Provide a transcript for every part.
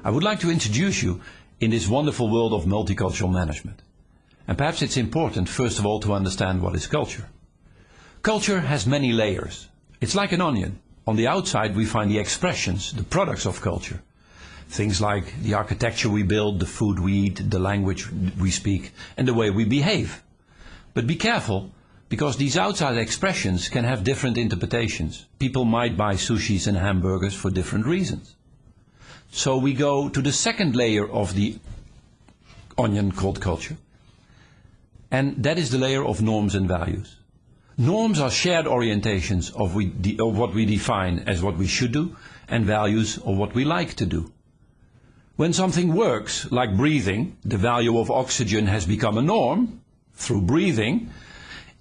I would like to introduce you in this wonderful world of multicultural management. And perhaps it's important first of all to understand what is culture. Culture has many layers. It's like an onion. On the outside we find the expressions, the products of culture. Things like the architecture we build, the food we eat, the language we speak, and the way we behave. But be careful, because these outside expressions can have different interpretations. People might buy sushis and hamburgers for different reasons. So we go to the second layer of the onion called culture. And that is the layer of norms and values. Norms are shared orientations of what we define as what we should do, and values of what we like to do. When something works, like breathing, the value of oxygen has become a norm through breathing,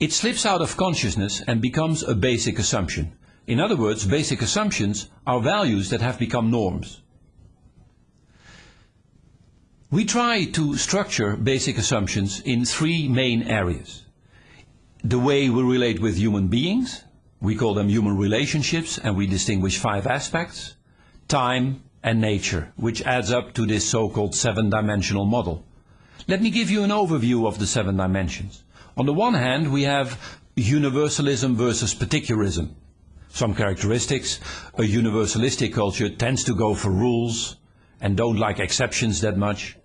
it slips out of consciousness and becomes a basic assumption. In other words, basic assumptions are values that have become norms. We try to structure basic assumptions in three main areas. The way we relate with human beings, we call them human relationships, and we distinguish 5 aspects: time and nature, which adds up to this so-called 7-dimensional model. Let me give you an overview of the 7 dimensions. On the one hand, we have universalism versus particularism. Some characteristics: a universalistic culture tends to go for rules and don't like exceptions that much.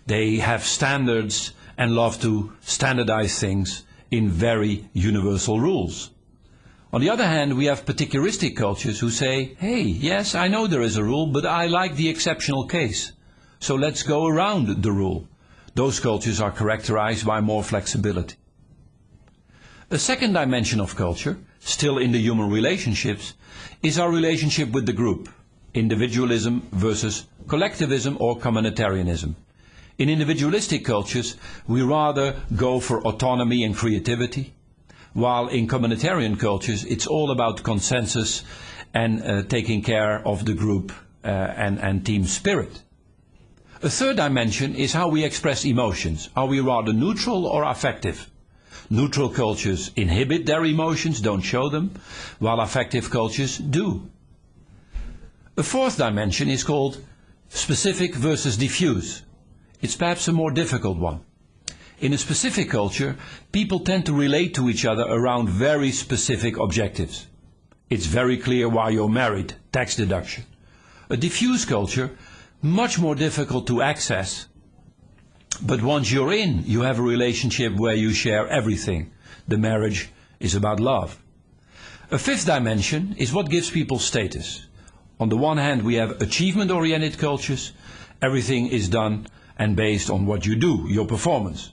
They have standards and love to standardize things in very universal rules. On the other hand, we have particularistic cultures who say, hey, yes, I know there is a rule, but I like the exceptional case. So let's go around the rule. Those cultures are characterized by more flexibility. A second dimension of culture, still in the human relationships, is our relationship with the group. Individualism versus collectivism or communitarianism. In individualistic cultures, we rather go for autonomy and creativity, while in communitarian cultures it's all about consensus and taking care of the group and team spirit. A third dimension is how we express emotions. Are we rather neutral or affective? Neutral cultures inhibit their emotions, don't show them, while affective cultures do. A fourth dimension is called specific versus diffuse. It's perhaps a more difficult one. In a specific culture, people tend to relate to each other around very specific objectives. It's very clear why you're married, tax deduction. A diffuse culture, much more difficult to access, but once you're in, you have a relationship where you share everything. The marriage is about love. A fifth dimension is what gives people status. On the one hand, we have achievement-oriented cultures. Everything is done and based on what you do, your performance.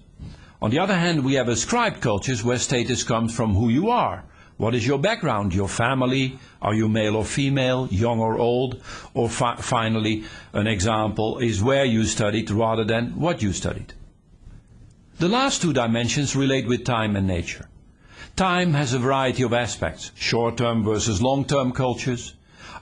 On the other hand, we have ascribed cultures where status comes from who you are. What is your background, your family? Are you male or female, young or old? Or finally, an example is where you studied rather than what you studied. The last 2 dimensions relate with time and nature. Time has a variety of aspects, short-term versus long-term cultures.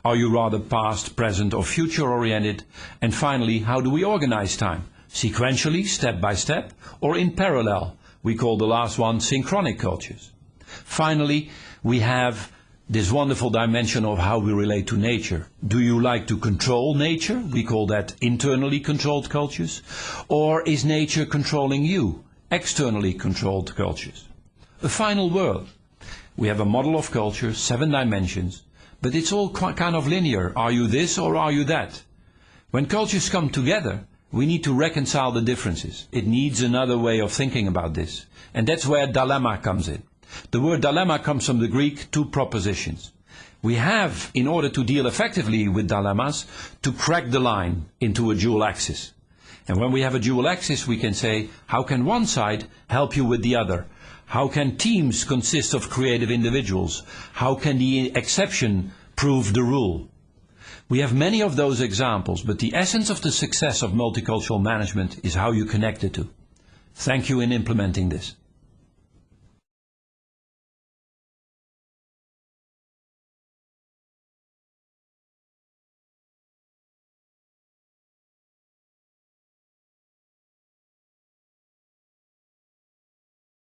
Are you rather past, present or future-oriented? And finally, how do we organize time? Sequentially, step by step, or in parallel? We call the last one synchronic cultures. Finally, we have this wonderful dimension of how we relate to nature. Do you like to control nature? We call that internally controlled cultures. Or is nature controlling you? Externally controlled cultures. A final word. We have a model of culture, 7 dimensions. But it's all kind of linear. Are you this or are you that? When cultures come together, we need to reconcile the differences. It needs another way of thinking about this. And that's where dilemma comes in. The word dilemma comes from the Greek 2 propositions. We have, in order to deal effectively with dilemmas, to crack the line into a dual axis. And when we have a dual axis, we can say, how can one side help you with the other? How can teams consist of creative individuals? How can the exception prove the rule? We have many of those examples, but the essence of the success of multicultural management is how you connect the two. Thank you in implementing this.